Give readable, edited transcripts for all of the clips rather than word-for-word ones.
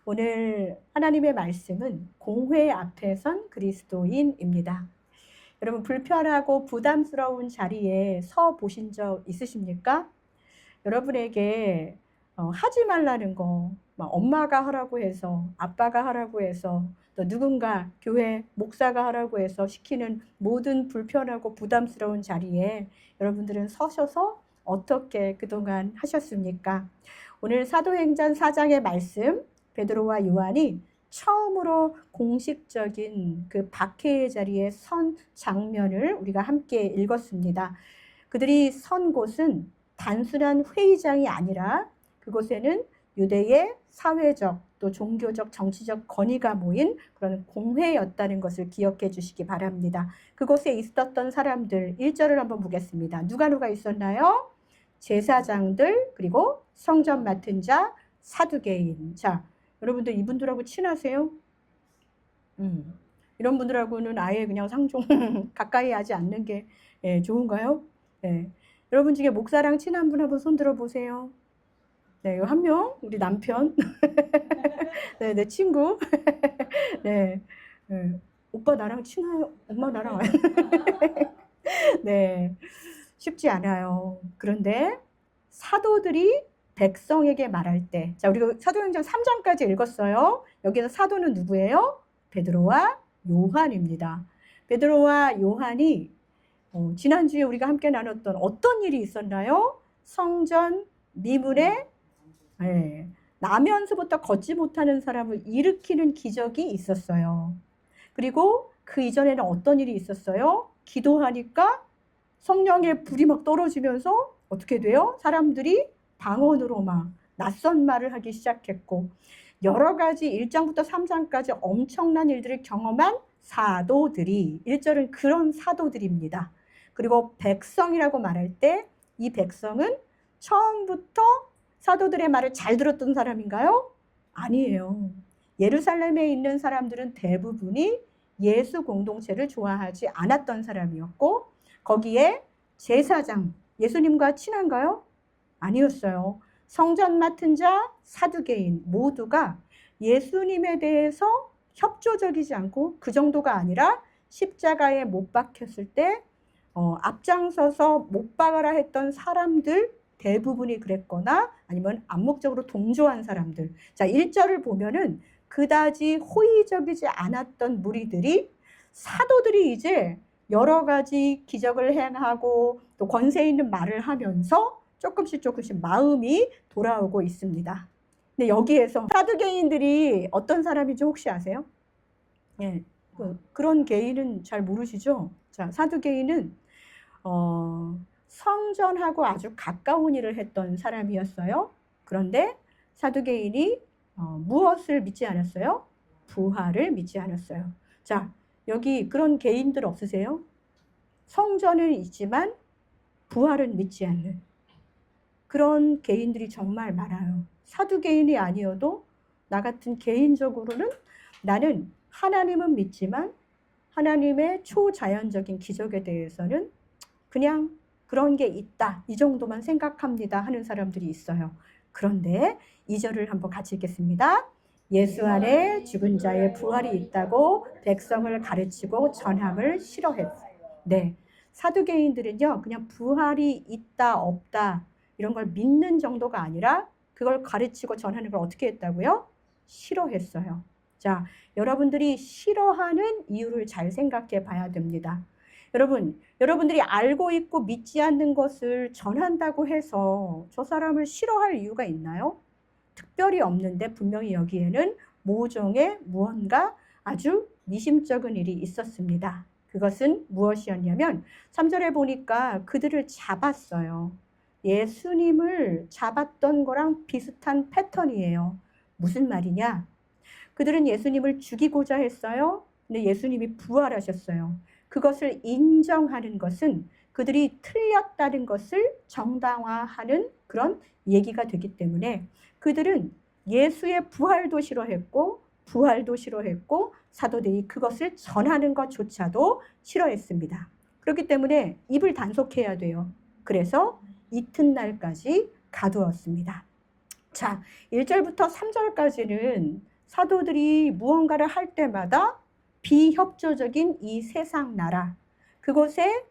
오늘 하나님의 말씀은 공회 앞에 선 그리스도인입니다. 여러분, 불편하고 부담스러운 자리에 서 보신 적 있으십니까? 여러분에게 하지 말라는 거, 막 엄마가 하라고 해서, 아빠가 하라고 해서, 또 누군가 교회 목사가 하라고 해서 시키는 모든 불편하고 부담스러운 자리에 여러분들은 서셔서 어떻게 그동안 하셨습니까? 오늘 사도행전 4장의 말씀, 베드로와 요한이 처음으로 공식적인 그 박해의 자리에 선 장면을 우리가 함께 읽었습니다. 그들이 선 곳은 단순한 회의장이 아니라 그곳에는 유대의 사회적 또 종교적 정치적 권위가 모인 그런 공회였다는 것을 기억해 주시기 바랍니다. 그곳에 있었던 사람들 1절을 한번 보겠습니다. 누가 있었나요? 제사장들, 그리고 성전 맡은 자, 사두개인. 자, 여러분들 이분들하고 친하세요? 이런 분들하고는 아예 그냥 상종 가까이 하지 않는 게 좋은가요? 여러분 중에 목사랑 친한 분 한번 손 들어보세요. 네, 한 명, 우리 남편. 네, 내 친구. 네, 오빠 나랑 친해요. 엄마 나랑. 네, 쉽지 않아요. 그런데 사도들이 백성에게 말할 때, 자, 우리가 사도행전 3장까지 읽었어요. 여기서 사도는 누구예요? 베드로와 요한입니다. 베드로와 요한이 지난주에 우리가 함께 나눴던 어떤 일이 있었나요? 성전 미문에 나면서부터 걷지 못하는 사람을 일으키는 기적이 있었어요. 그리고 그 이전에는 어떤 일이 있었어요? 기도하니까 성령의 불이 막 떨어지면서 어떻게 돼요? 사람들이 방언으로 막 낯선 말을 하기 시작했고, 여러 가지 1장부터 3장까지 엄청난 일들을 경험한 사도들이, 1절은 그런 사도들입니다. 그리고 백성이라고 말할 때 이 백성은 처음부터 사도들의 말을 잘 들었던 사람인가요? 아니에요. 예루살렘에 있는 사람들은 대부분이 예수 공동체를 좋아하지 않았던 사람이었고, 거기에 제사장, 예수님과 친한가요? 아니었어요. 성전 맡은 자, 사두개인 모두가 예수님에 대해서 협조적이지 않고, 그 정도가 아니라 십자가에 못 박혔을 때 앞장서서 못 박아라 했던 사람들 대부분이 그랬거나 아니면 암묵적으로 동조한 사람들. 자, 1절을 보면은 그다지 호의적이지 않았던 무리들이, 사도들이 이제 여러 가지 기적을 행하고 또 권세 있는 말을 하면서 조금씩 마음이 돌아오고 있습니다. 근데 여기에서 사두개인들이 어떤 사람인지 혹시 아세요? 예, 그런 개인은 잘 모르시죠? 자, 사두개인은 성전하고 아주 가까운 일을 했던 사람이었어요. 그런데 사두개인이 무엇을 믿지 않았어요? 부활을 믿지 않았어요. 자, 여기 그런 개인들 없으세요? 성전은 있지만 부활은 믿지 않는 그런 개인들이 정말 많아요. 사두개인이 아니어도 나 같은 개인적으로는 나는 하나님은 믿지만 하나님의 초자연적인 기적에 대해서는 그냥 그런 게 있다, 이 정도만 생각합니다 하는 사람들이 있어요. 그런데 2절을 한번 같이 읽겠습니다. 예수 안에 죽은 자의 부활이 있다고 백성을 가르치고 전함을 싫어했어요. 네, 사두개인들은요 그냥 부활이 있다 없다 이런 걸 믿는 정도가 아니라 그걸 가르치고 전하는 걸 어떻게 했다고요? 싫어했어요. 자, 여러분들이 싫어하는 이유를 잘 생각해 봐야 됩니다. 여러분들이 알고 있고 믿지 않는 것을 전한다고 해서 저 사람을 싫어할 이유가 있나요? 특별히 없는데 분명히 여기에는 모종의 무언가 아주 미심쩍은 일이 있었습니다. 그것은 무엇이었냐면 3절에 보니까 그들을 잡았어요. 예수님을 잡았던 거랑 비슷한 패턴이에요. 무슨 말이냐? 그들은 예수님을 죽이고자 했어요. 근데 예수님이 부활하셨어요. 그것을 인정하는 것은 그들이 틀렸다는 것을 정당화하는 그런 얘기가 되기 때문에 그들은 예수의 부활도 싫어했고 부활도 싫어했고 사도들이 그것을 전하는 것조차도 싫어했습니다. 그렇기 때문에 입을 단속해야 돼요. 그래서 이튿날까지 가두었습니다. 자, 1절부터 3절까지는 사도들이 무언가를 할 때마다 비협조적인 이 세상 나라, 그곳에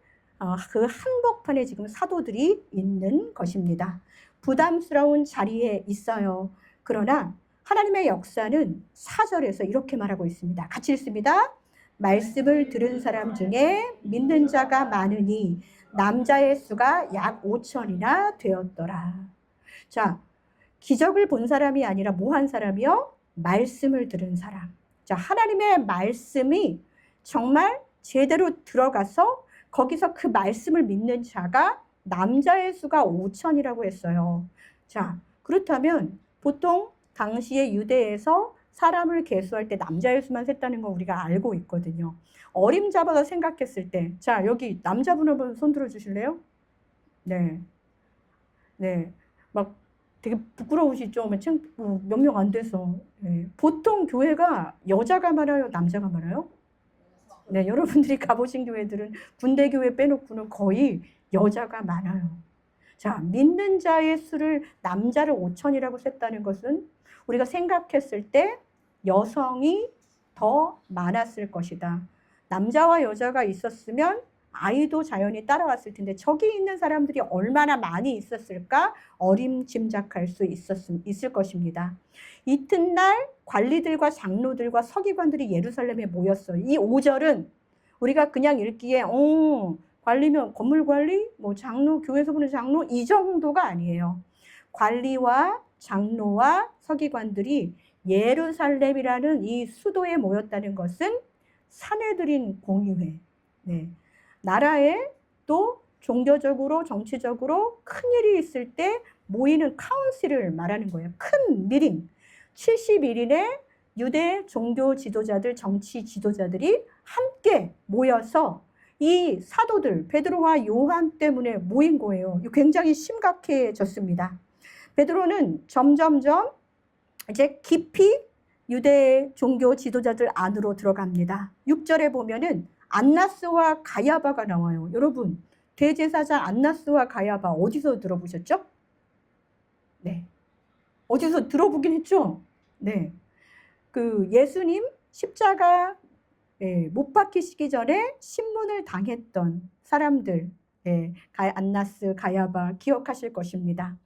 그 한복판에 지금 사도들이 있는 것입니다. 부담스러운 자리에 있어요. 그러나 하나님의 역사는 4절에서 이렇게 말하고 있습니다. 같이 읽습니다. 말씀을 들은 사람 중에 믿는 자가 많으니 남자의 수가 약 5천이나 되었더라. 자, 기적을 본 사람이 아니라 뭐 한 사람이요? 말씀을 들은 사람. 자, 하나님의 말씀이 정말 제대로 들어가서 거기서 그 말씀을 믿는 자가 남자의 수가 5천이라고 했어요. 자, 그렇다면 보통 당시의 유대에서 사람을 계수할 때 남자의 수만 셌다는 거 우리가 알고 있거든요. 어림잡아서 생각했을 때, 자, 여기 남자분 한번 손 들어 주실래요? 네. 네. 막 되게 부끄러우시죠? 몇 명 안 돼서. 네. 보통 교회가 여자가 많아요? 남자가 많아요? 네, 여러분들이 가보신 교회들은 군대 교회 빼놓고는 거의 여자가 많아요. 자, 믿는 자의 수를 남자를 5천이라고 셌다는 것은 우리가 생각했을 때 여성이 더 많았을 것이다. 남자와 여자가 있었으면 아이도 자연히 따라왔을 텐데 저기 있는 사람들이 얼마나 많이 있었을까 어림짐작할 수 있을 것입니다. 이튿날 관리들과 장로들과 서기관들이 예루살렘에 모였어요. 이 5절은 우리가 그냥 읽기에 관리면 건물 관리, 뭐 장로, 교회에서 보는 장로 이 정도가 아니에요. 관리와 장로와 서기관들이 예루살렘이라는 이 수도에 모였다는 것은 사내들인 공의회, 네. 나라에 또 종교적으로 정치적으로 큰일이 있을 때 모이는 카운실을 말하는 거예요. 큰 미팅, 71인의 유대 종교 지도자들, 정치 지도자들이 함께 모여서 이 사도들 베드로와 요한 때문에 모인 거예요. 굉장히 심각해졌습니다. 베드로는 점점점 이제 깊이 유대 종교 지도자들 안으로 들어갑니다. 6절에 보면은 안나스와 가야바가 나와요. 여러분, 대제사장 안나스와 가야바 어디서 들어보셨죠? 네. 어디서 들어보긴 했죠? 네. 그 예수님 십자가 못 박히시기 전에 신문을 당했던 사람들, 안나스, 가야바 기억하실 것입니다.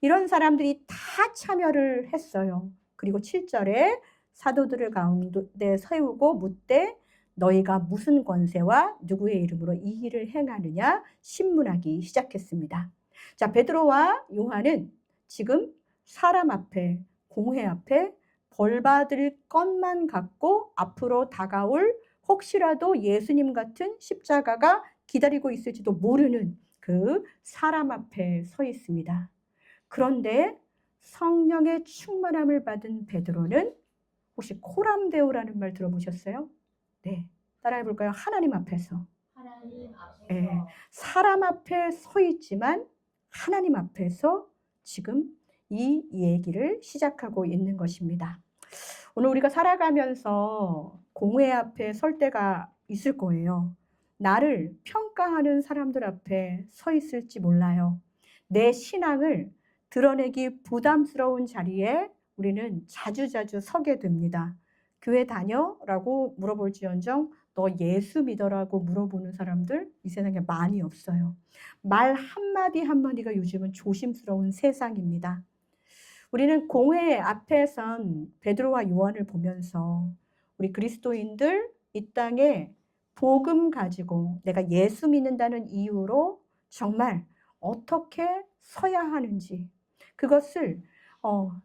이런 사람들이 다 참여를 했어요. 그리고 7절에 사도들을 가운데 세우고 묻되 너희가 무슨 권세와 누구의 이름으로 이 일을 행하느냐 신문하기 시작했습니다. 자, 베드로와 요한은 지금 사람 앞에, 공회 앞에 벌 받을 것만 갖고 앞으로 다가올 혹시라도 예수님 같은 십자가가 기다리고 있을지도 모르는 그 사람 앞에 서 있습니다. 그런데 성령의 충만함을 받은 베드로는 혹시 코람데오라는 말 들어보셨어요? 네, 따라해 볼까요? 하나님 앞에서. 네, 사람 앞에 서 있지만 하나님 앞에서 지금 이 얘기를 시작하고 있는 것입니다. 오늘 우리가 살아가면서 공회 앞에 설 때가 있을 거예요. 나를 평가하는 사람들 앞에 서 있을지 몰라요. 내 신앙을 드러내기 부담스러운 자리에 우리는 자주자주 서게 됩니다. 교회 다녀? 라고 물어볼지언정 너 예수 믿어라고 물어보는 사람들 이 세상에 많이 없어요. 말 한마디 한마디가 요즘은 조심스러운 세상입니다. 우리는 공회 앞에선 베드로와 요한을 보면서 우리 그리스도인들 이 땅에 복음 가지고 내가 예수 믿는다는 이유로 정말 어떻게 서야 하는지 그것을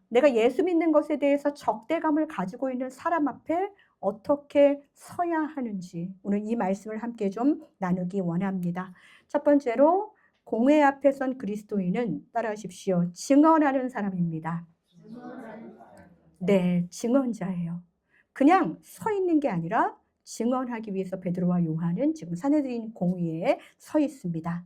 내가 예수 믿는 것에 대해서 적대감을 가지고 있는 사람 앞에 어떻게 서야 하는지 오늘 이 말씀을 함께 좀 나누기 원합니다. 첫 번째로 공회 앞에 선 그리스도인은 따라하십시오. 증언하는 사람입니다. 네, 증언자예요. 그냥 서 있는 게 아니라 증언하기 위해서 베드로와 요한은 지금 사내들인 공회에 서 있습니다.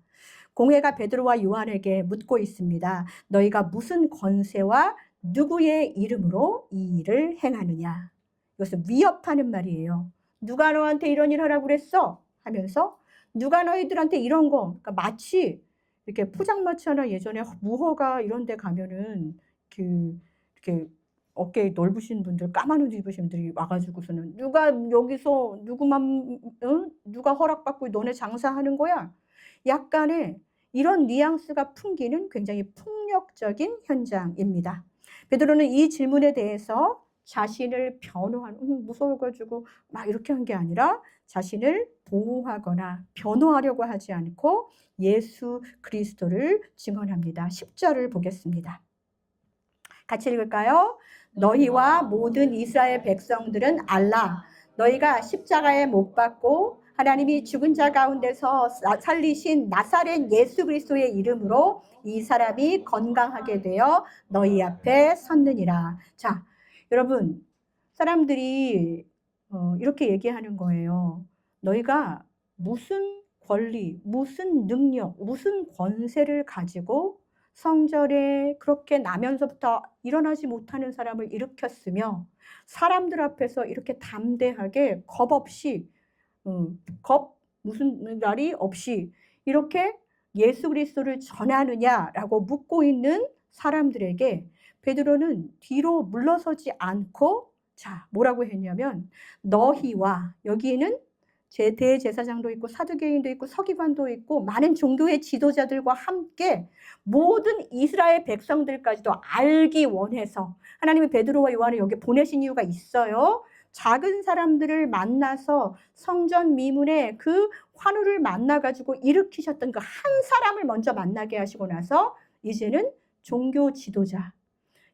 공회가 베드로와 요한에게 묻고 있습니다. 너희가 무슨 권세와 누구의 이름으로 이 일을 행하느냐. 이것은 위협하는 말이에요. 누가 너한테 이런 일 하라고 그랬어? 하면서 누가 너희들한테 이런 거. 그러니까 마치 이렇게 포장마차나 예전에 무허가 이런 데 가면은 이렇게 어깨 넓으신 분들, 까만 옷 입으신 분들이 와가지고서는 누가 여기서 누가 허락받고 너네 장사하는 거야? 약간의 이런 뉘앙스가 풍기는 굉장히 폭력적인 현장입니다. 베드로는 이 질문에 대해서 자신을 변호하는, 무서워가지고 막 이렇게 한 게 아니라 자신을 보호하거나 변호하려고 하지 않고 예수 그리스도를 증언합니다. 10절을 보겠습니다. 같이 읽을까요? 너희와 모든 이스라엘 백성들은 알라. 너희가 십자가에 못 박고 하나님이 죽은 자 가운데서 살리신 나사렛 예수 그리스도의 이름으로 이 사람이 건강하게 되어 너희 앞에 섰느니라. 자, 여러분, 사람들이 이렇게 얘기하는 거예요. 너희가 무슨 권리, 무슨 능력, 무슨 권세를 가지고 성전에 그렇게 나면서부터 일어나지 못하는 사람을 일으켰으며 사람들 앞에서 이렇게 담대하게 겁 없이 무슨 말이 없이 이렇게 예수 그리스도를 전하느냐라고 묻고 있는 사람들에게 베드로는 뒤로 물러서지 않고 자, 뭐라고 했냐면 너희와, 여기에는 대제사장도 있고 사두개인도 있고 서기관도 있고 많은 종교의 지도자들과 함께 모든 이스라엘 백성들까지도 알기 원해서 하나님이 베드로와 요한을 여기 보내신 이유가 있어요. 작은 사람들을 만나서 성전 미문에 그 환우를 만나가지고 일으키셨던 그 한 사람을 먼저 만나게 하시고 나서 이제는 종교 지도자,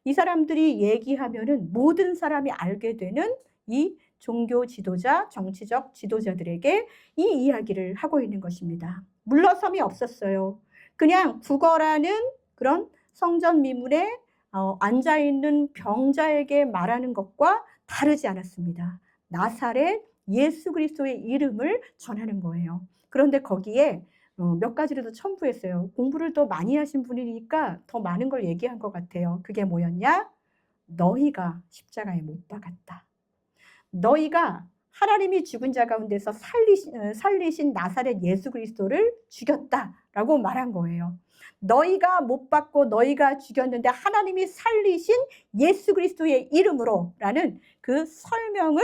이 사람들이 얘기하면은 모든 사람이 알게 되는 이 종교 지도자, 정치적 지도자들에게 이 이야기를 하고 있는 것입니다. 물러섬이 없었어요. 그냥 구걸하는 그런 성전 미문에 앉아있는 병자에게 말하는 것과 다르지 않았습니다. 나사렛 예수 그리스도의 이름을 전하는 거예요. 그런데 거기에 몇 가지를 더 첨부했어요. 공부를 더 많이 하신 분이니까 더 많은 걸 얘기한 것 같아요. 그게 뭐였냐? 너희가 십자가에 못 박았다. 너희가 하나님이 죽은 자 가운데서 살리신 나사렛 예수 그리스도를 죽였다라고 말한 거예요. 너희가 못 박고 너희가 죽였는데 하나님이 살리신 예수 그리스도의 이름으로라는 그 설명을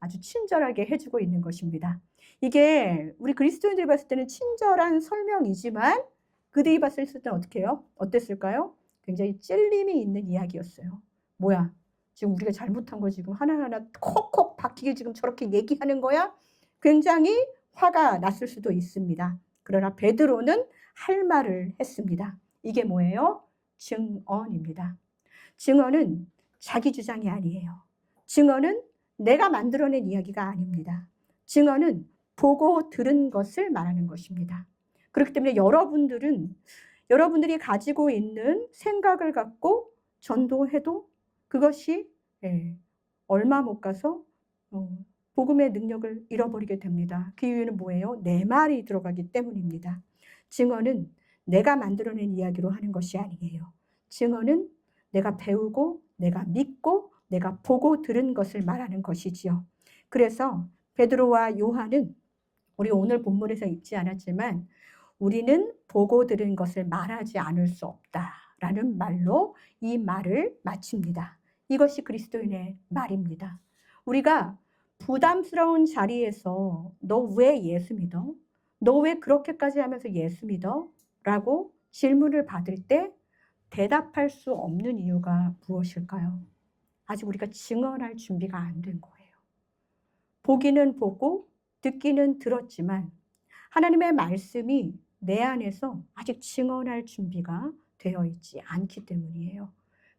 아주 친절하게 해주고 있는 것입니다. 이게 우리 그리스도인들이 봤을 때는 친절한 설명이지만 그들이 봤을 때는 어떻게 해요? 어땠을까요? 굉장히 찔림이 있는 이야기였어요. 뭐야? 지금 우리가 잘못한 거 지금 하나하나 콕콕 박히게 지금 저렇게 얘기하는 거야? 굉장히 화가 났을 수도 있습니다. 그러나 베드로는 할 말을 했습니다. 이게 뭐예요? 증언입니다. 증언은 자기 주장이 아니에요. 증언은 내가 만들어낸 이야기가 아닙니다. 증언은 보고 들은 것을 말하는 것입니다. 그렇기 때문에 여러분들이 가지고 있는 생각을 갖고 전도해도 그것이 얼마 못 가서 복음의 능력을 잃어버리게 됩니다. 그 이유는 뭐예요? 내 말이 들어가기 때문입니다. 증언은 내가 만들어낸 이야기로 하는 것이 아니에요. 증언은 내가 배우고 내가 믿고 내가 보고 들은 것을 말하는 것이지요. 그래서 베드로와 요한은 우리 오늘 본문에서 읽지 않았지만 우리는 보고 들은 것을 말하지 않을 수 없다라는 말로 이 말을 마칩니다. 이것이 그리스도인의 말입니다. 우리가 부담스러운 자리에서 너 왜 예수 믿어? 너 왜 그렇게까지 하면서 예수 믿어? 라고 질문을 받을 때 대답할 수 없는 이유가 무엇일까요? 아직 우리가 증언할 준비가 안 된 거예요. 보기는 보고 듣기는 들었지만 하나님의 말씀이 내 안에서 아직 증언할 준비가 되어 있지 않기 때문이에요.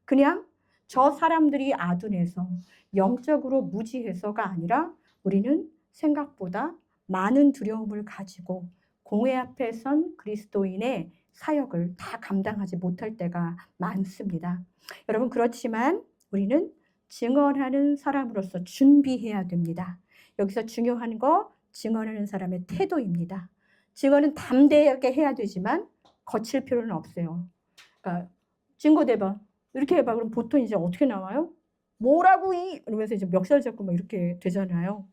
그냥 저 사람들이 아둔해서 영적으로 무지해서가 아니라 우리는 생각보다 많은 두려움을 가지고 공회 앞에 선 그리스도인의 사역을 다 감당하지 못할 때가 많습니다. 여러분, 그렇지만 우리는 증언하는 사람으로서 준비해야 됩니다. 여기서 중요한 거 증언하는 사람의 태도입니다. 증언은 담대하게 해야 되지만 거칠 필요는 없어요. 그러니까 증거대봐 이렇게 해봐. 그럼 보통 이제 어떻게 나와요? 뭐라고 이러면서 이제 멱살 잡고 막 이렇게 되잖아요.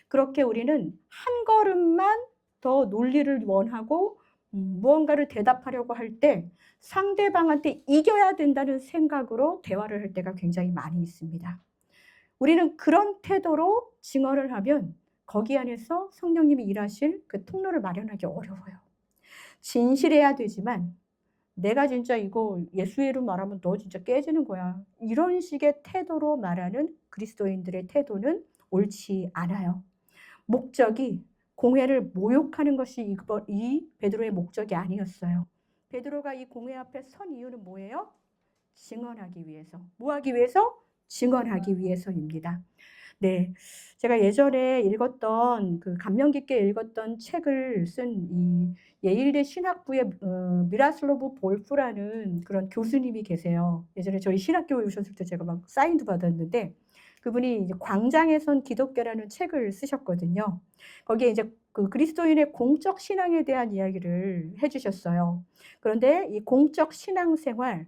그렇게 우리는 한 걸음만 더 논리를 원하고 무언가를 대답하려고 할 때 상대방한테 이겨야 된다는 생각으로 대화를 할 때가 굉장히 많이 있습니다. 우리는 그런 태도로 증언을 하면 거기 안에서 성령님이 일하실 그 통로를 마련하기 어려워요. 진실해야 되지만 내가 진짜 이거 예수의 이름 말하면 너 진짜 깨지는 거야. 이런 식의 태도로 말하는 그리스도인들의 태도는 옳지 않아요. 목적이 공회를 모욕하는 것이 이 베드로의 목적이 아니었어요. 베드로가 이 공회 앞에 선 이유는 뭐예요? 증언하기 위해서. 뭐 하기 위해서? 증언하기 위해서입니다. 네, 제가 예전에 읽었던 그 감명 깊게 읽었던 책을 쓴 이 예일대 신학부의 미라슬로브 볼프라는 그런 교수님이 계세요. 예전에 저희 신학교에 오셨을 때 제가 막 사인도 받았는데 그분이 이제 광장에선 기독교라는 책을 쓰셨거든요. 거기에 이제 그 그리스도인의 공적 신앙에 대한 이야기를 해주셨어요. 그런데 이 공적 신앙 생활,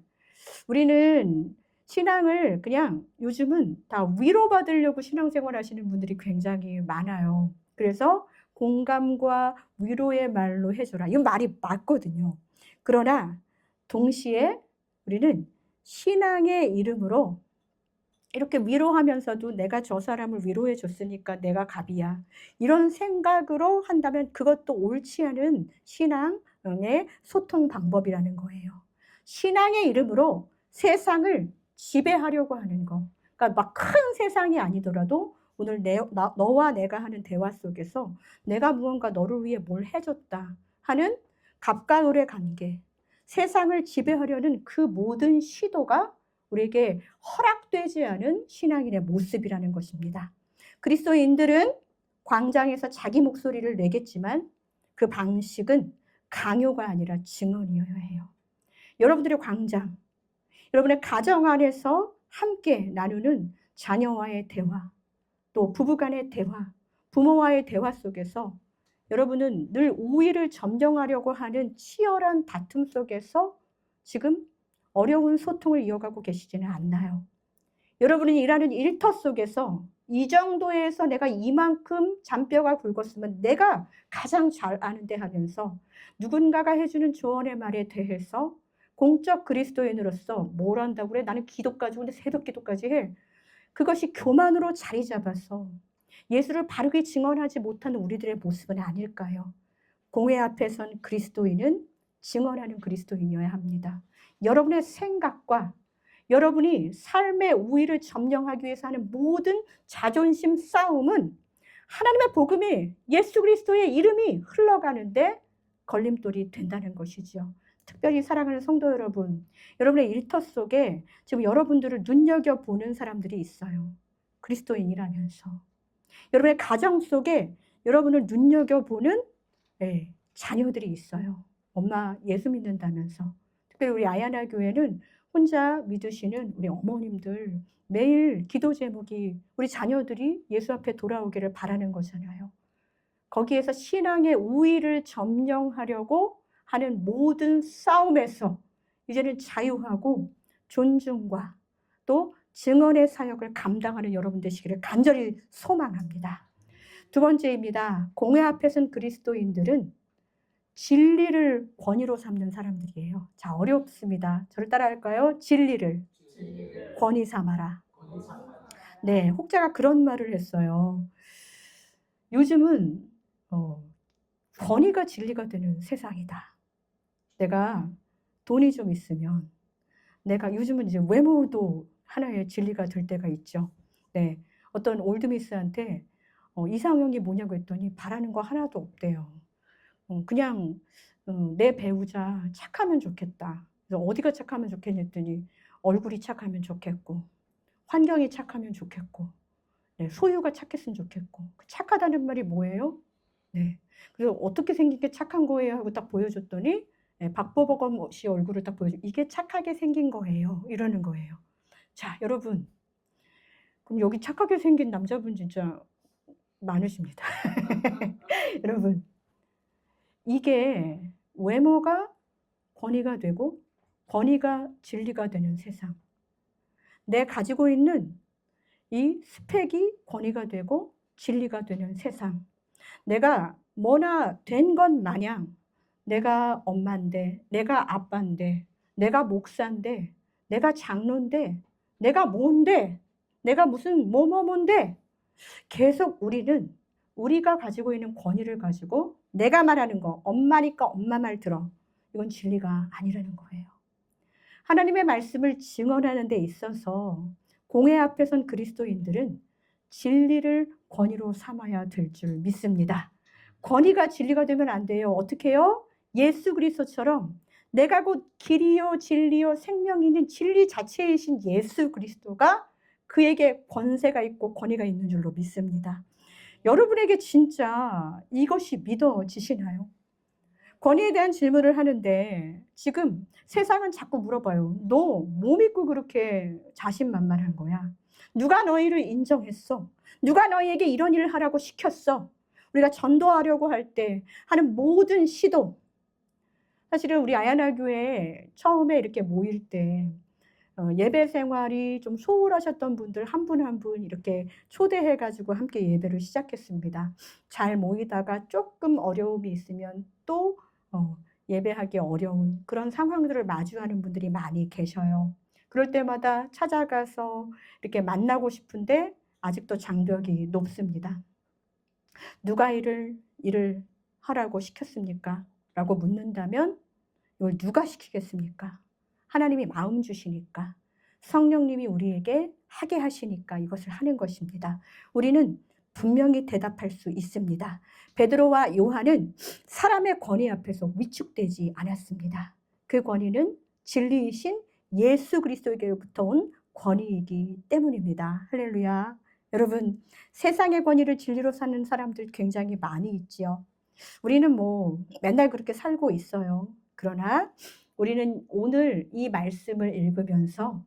우리는 신앙을 그냥 요즘은 다 위로받으려고 신앙생활 하시는 분들이 굉장히 많아요. 그래서 공감과 위로의 말로 해줘라. 이건 말이 맞거든요. 그러나 동시에 우리는 신앙의 이름으로 이렇게 위로하면서도 내가 저 사람을 위로해 줬으니까 내가 갑이야. 이런 생각으로 한다면 그것도 옳지 않은 신앙의 소통 방법이라는 거예요. 신앙의 이름으로 세상을 지배하려고 하는 거. 그러니까 막 큰 세상이 아니더라도 오늘 너와 내가 하는 대화 속에서 내가 무언가 너를 위해 뭘 해줬다 하는 갑과 을의 관계, 세상을 지배하려는 그 모든 시도가 우리에게 허락되지 않은 신앙인의 모습이라는 것입니다. 그리스도인들은 광장에서 자기 목소리를 내겠지만 그 방식은 강요가 아니라 증언이어야 해요. 여러분들의 광장, 여러분의 가정 안에서 함께 나누는 자녀와의 대화, 또 부부간의 대화, 부모와의 대화 속에서 여러분은 늘 우위를 점령하려고 하는 치열한 다툼 속에서 지금 어려운 소통을 이어가고 계시지는 않나요? 여러분이 일하는 일터 속에서 이 정도에서 내가 이만큼 잔뼈가 굵었으면 내가 가장 잘 아는데 하면서 누군가가 해주는 조언의 말에 대해서 공적 그리스도인으로서 뭘 한다고 그래? 나는 기도까지, 근데 새벽 기도까지 해. 그것이 교만으로 자리 잡아서 예수를 바르게 증언하지 못하는 우리들의 모습은 아닐까요? 공회 앞에 선 그리스도인은 증언하는 그리스도인이어야 합니다. 여러분의 생각과 여러분이 삶의 우위를 점령하기 위해서 하는 모든 자존심 싸움은 하나님의 복음이 예수 그리스도의 이름이 흘러가는데 걸림돌이 된다는 것이죠. 특별히 사랑하는 성도 여러분, 여러분의 일터 속에 지금 여러분들을 눈여겨보는 사람들이 있어요. 그리스도인이라면서. 여러분의 가정 속에 여러분을 눈여겨보는 자녀들이 있어요. 엄마 예수 믿는다면서. 특별히 우리 아야나 교회는 혼자 믿으시는 우리 어머님들 매일 기도 제목이 우리 자녀들이 예수 앞에 돌아오기를 바라는 거잖아요. 거기에서 신앙의 우위를 점령하려고 하는 모든 싸움에서 이제는 자유하고 존중과 또 증언의 사역을 감당하는 여러분 되시기를 간절히 소망합니다. 두 번째입니다. 공회 앞에 선 그리스도인들은 진리를 권위로 삼는 사람들이에요. 자, 어렵습니다. 저를 따라할까요? 진리를 권위 삼아라. 네, 혹자가 그런 말을 했어요. 요즘은 권위가 진리가 되는 세상이다. 내가 돈이 좀 있으면 내가 요즘은 이제 외모도 하나의 진리가 될 때가 있죠. 네, 어떤 올드미스한테 이상형이 뭐냐고 했더니 바라는 거 하나도 없대요. 그냥 내 배우자 착하면 좋겠다. 그래서 어디가 착하면 좋겠냐 했더니 얼굴이 착하면 좋겠고 환경이 착하면 좋겠고 네, 소유가 착했으면 좋겠고 착하다는 말이 뭐예요? 네, 그래서 어떻게 생긴 게 착한 거예요 하고 딱 보여줬더니 네, 박보검 씨 얼굴을 딱 보여줘. 이게 착하게 생긴 거예요. 이러는 거예요. 자, 여러분. 그럼 여기 착하게 생긴 남자분 진짜 많으십니다. 여러분. 이게 외모가 권위가 되고 권위가 진리가 되는 세상. 내 가지고 있는 이 스펙이 권위가 되고 진리가 되는 세상. 내가 뭐나 된 것 마냥 내가 엄마인데, 내가 아빠인데, 내가 목사인데, 내가 장로인데, 내가 뭔데, 내가 무슨 뭐뭐뭔데, 계속 우리는 우리가 가지고 있는 권위를 가지고 내가 말하는 거, 엄마니까 엄마 말 들어. 이건 진리가 아니라는 거예요. 하나님의 말씀을 증언하는 데 있어서 공회 앞에 선 그리스도인들은 진리를 권위로 삼아야 될 줄 믿습니다. 권위가 진리가 되면 안 돼요. 어떻게 해요? 예수 그리스도처럼 내가 곧 길이요 진리요 생명이는 진리 자체이신 예수 그리스도가 그에게 권세가 있고 권위가 있는 줄로 믿습니다. 여러분에게 진짜 이것이 믿어지시나요? 권위에 대한 질문을 하는데 지금 세상은 자꾸 물어봐요. 너 뭐 믿고 그렇게 자신만만한 거야? 누가 너희를 인정했어? 누가 너희에게 이런 일을 하라고 시켰어? 우리가 전도하려고 할 때 하는 모든 시도, 사실은 우리 아야나 교회 처음에 이렇게 모일 때 예배 생활이 좀 소홀하셨던 분들 한 분 한 분 이렇게 초대해가지고 함께 예배를 시작했습니다. 잘 모이다가 조금 어려움이 있으면 또 예배하기 어려운 그런 상황들을 마주하는 분들이 많이 계셔요. 그럴 때마다 찾아가서 이렇게 만나고 싶은데 아직도 장벽이 높습니다. 누가 일을 하라고 시켰습니까? 라고 묻는다면 이걸 누가 시키겠습니까? 하나님이 마음 주시니까, 성령님이 우리에게 하게 하시니까 이것을 하는 것입니다. 우리는 분명히 대답할 수 있습니다. 베드로와 요한은 사람의 권위 앞에서 위축되지 않았습니다. 그 권위는 진리이신 예수 그리스도에게로부터 온 권위이기 때문입니다. 할렐루야. 여러분, 세상의 권위를 진리로 사는 사람들 굉장히 많이 있지요. 우리는 뭐 맨날 그렇게 살고 있어요. 그러나 우리는 오늘 이 말씀을 읽으면서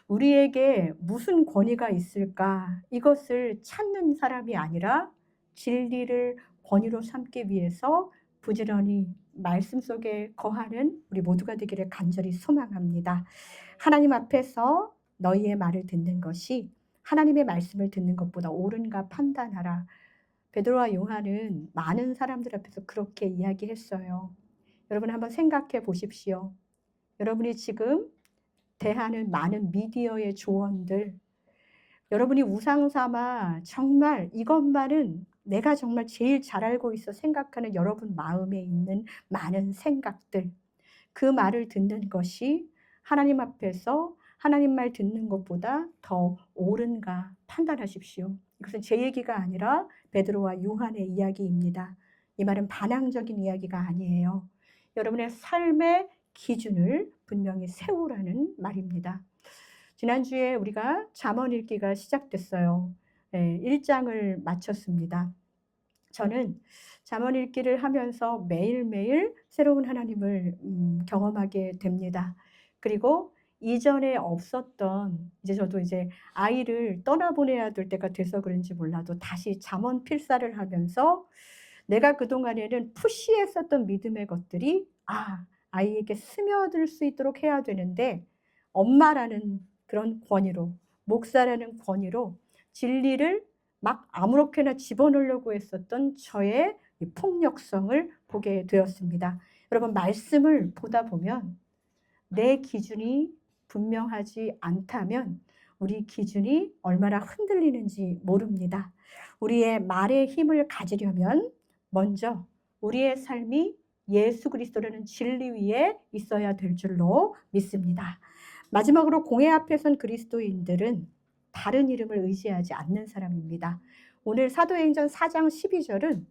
우리에게 무슨 권위가 있을까? 이것을 찾는 사람이 아니라 진리를 권위로 삼기 위해서 부지런히 말씀 속에 거하는 우리 모두가 되기를 간절히 소망합니다. 하나님 앞에서 너희의 말을 듣는 것이 하나님의 말씀을 듣는 것보다 옳은가 판단하라. 베드로와 요한은 많은 사람들 앞에서 그렇게 이야기했어요. 여러분 한번 생각해 보십시오. 여러분이 지금 대하는 많은 미디어의 조언들, 여러분이 우상 삼아 정말 이것만은 내가 정말 제일 잘 알고 있어 생각하는 여러분 마음에 있는 많은 생각들, 그 말을 듣는 것이 하나님 앞에서 하나님 말 듣는 것보다 더 옳은가 판단하십시오. 이것은 제 얘기가 아니라 베드로와 요한의 이야기입니다. 이 말은 반항적인 이야기가 아니에요. 여러분의 삶의 기준을 분명히 세우라는 말입니다. 지난주에 우리가 잠언 읽기가 시작됐어요. 1장을 마쳤습니다. 저는 잠언 읽기를 하면서 매일매일 새로운 하나님을 경험하게 됩니다. 그리고 이전에 없었던, 이제 저도 이제 아이를 떠나보내야 될 때가 돼서 그런지 몰라도 다시 잠언 필사를 하면서 내가 그동안에는 푸시했었던 믿음의 것들이 아이에게 스며들 수 있도록 해야 되는데 엄마라는 그런 권위로, 목사라는 권위로 진리를 막 아무렇게나 집어넣으려고 했었던 저의 폭력성을 보게 되었습니다. 여러분, 말씀을 보다 보면 내 기준이 분명하지 않다면 우리 기준이 얼마나 흔들리는지 모릅니다. 우리의 말의 힘을 가지려면 먼저 우리의 삶이 예수 그리스도라는 진리 위에 있어야 될 줄로 믿습니다. 마지막으로 공회 앞에 선 그리스도인들은 다른 이름을 의지하지 않는 사람입니다. 오늘 사도행전 4장 12절은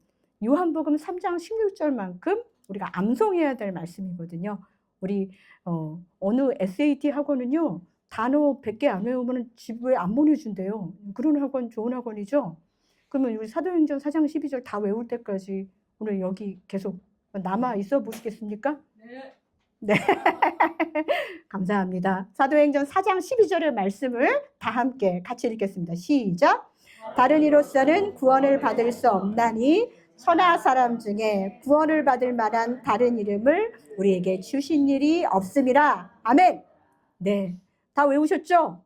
요한복음 3장 16절만큼 우리가 암송해야 될 말씀이거든요. 우리 어느 SAT 학원은요, 단어 100개 안 외우면 집에 안 보내준대요. 그런 학원 좋은 학원이죠. 그러면 우리 사도행전 4장 12절 다 외울 때까지 오늘 여기 계속 남아 있어 보시겠습니까? 네. 네. 감사합니다. 사도행전 4장 12절의 말씀을 다 함께 같이 읽겠습니다. 시작. 다른 이로서는 구원을 받을 수 없나니 천하 사람 중에 구원을 받을 만한 다른 이름을 우리에게 주신 일이 없음이라. 아멘. 네. 다 외우셨죠?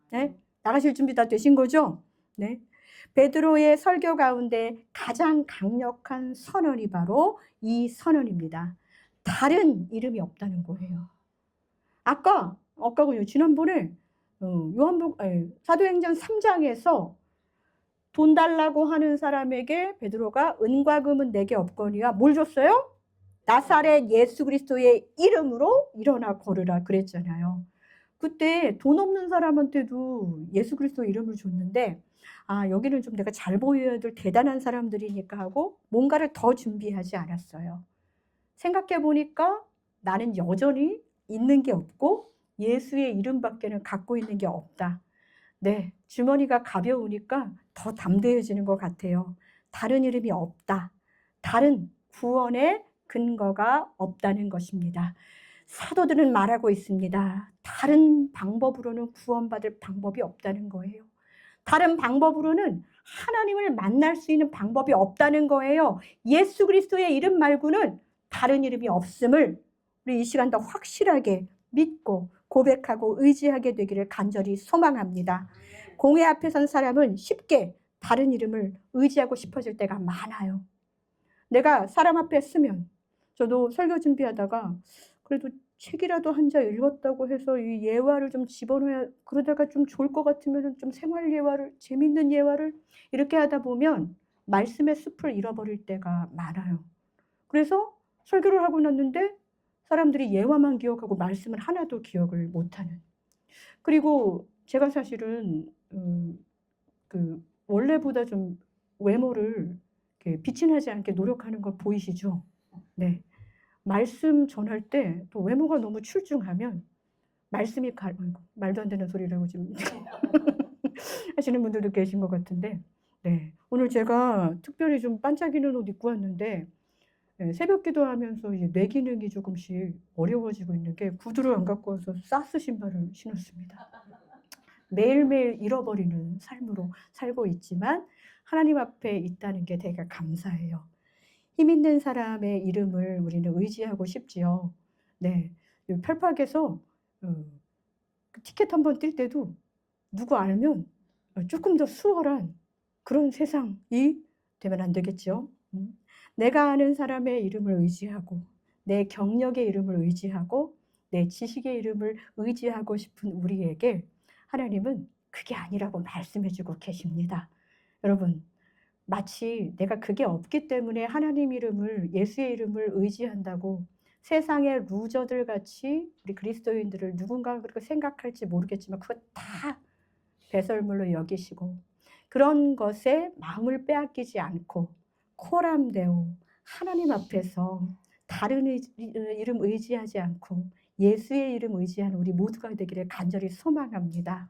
네. 나가실 준비 다 되신 거죠? 네. 베드로의 설교 가운데 가장 강력한 선언이 바로 이 선언입니다. 다른 이름이 없다는 거예요. 아까군요. 지난번에 사도행전 3장에서 돈 달라고 하는 사람에게 베드로가 은과 금은 내게 없거니와 뭘 줬어요? 나사렛 예수 그리스도의 이름으로 일어나 걸으라 그랬잖아요. 그때 돈 없는 사람한테도 예수 그리스도 이름을 줬는데 여기는 좀 내가 잘 보여야 될 대단한 사람들이니까 하고 뭔가를 더 준비하지 않았어요. 생각해 보니까 나는 여전히 있는 게 없고 예수의 이름밖에는 갖고 있는 게 없다. 네, 주머니가 가벼우니까 더 담대해지는 것 같아요. 다른 이름이 없다. 다른 구원의 근거가 없다는 것입니다. 사도들은 말하고 있습니다. 다른 방법으로는 구원받을 방법이 없다는 거예요. 다른 방법으로는 하나님을 만날 수 있는 방법이 없다는 거예요. 예수 그리스도의 이름 말고는 다른 이름이 없음을 우리 이 시간 더 확실하게 믿고 고백하고 의지하게 되기를 간절히 소망합니다. 공회 앞에 선 사람은 쉽게 다른 이름을 의지하고 싶어질 때가 많아요. 내가 사람 앞에 서면 저도 설교 준비하다가 그래도 책이라도 한 자 읽었다고 해서 이 예화를 좀 집어넣어야 그러다가 좀 좋을 것 같으면 좀 생활 예화를 재밌는 예화를 이렇게 하다 보면 말씀의 숲을 잃어버릴 때가 많아요. 그래서 설교를 하고 났는데 사람들이 예화만 기억하고 말씀을 하나도 기억을 못하는. 그리고 제가 사실은 원래보다 좀 외모를 이렇게 빛이 나지 않게 노력하는 거 보이시죠? 네. 말씀 전할 때 또 외모가 너무 출중하면 말씀이 말도 안 되는 소리라고 지금 하시는 분들도 계신 것 같은데, 네. 오늘 제가 특별히 좀 반짝이는 옷 입고 왔는데, 새벽 기도하면서 이제 뇌 기능이 조금씩 어려워지고 있는 게 구두를 안 갖고 와서 사스 신발을 신었습니다. 매일매일 잃어버리는 삶으로 살고 있지만 하나님 앞에 있다는 게 되게 감사해요. 힘 있는 사람의 이름을 우리는 의지하고 싶지요. 네, 펼팍에서 티켓 한번 뛸 때도 누구 알면 조금 더 수월한 그런 세상이 되면 안 되겠죠. 내가 아는 사람의 이름을 의지하고 내 경력의 이름을 의지하고 내 지식의 이름을 의지하고 싶은 우리에게 하나님은 그게 아니라고 말씀해주고 계십니다. 여러분, 마치 내가 그게 없기 때문에 하나님 이름을, 예수의 이름을 의지한다고 세상의 루저들 같이 우리 그리스도인들을 누군가 그렇게 생각할지 모르겠지만 그거 다 배설물로 여기시고 그런 것에 마음을 빼앗기지 않고 코람데오 하나님 앞에서 다른 이름 의지하지 않고 예수의 이름 의지하는 우리 모두가 되기를 간절히 소망합니다.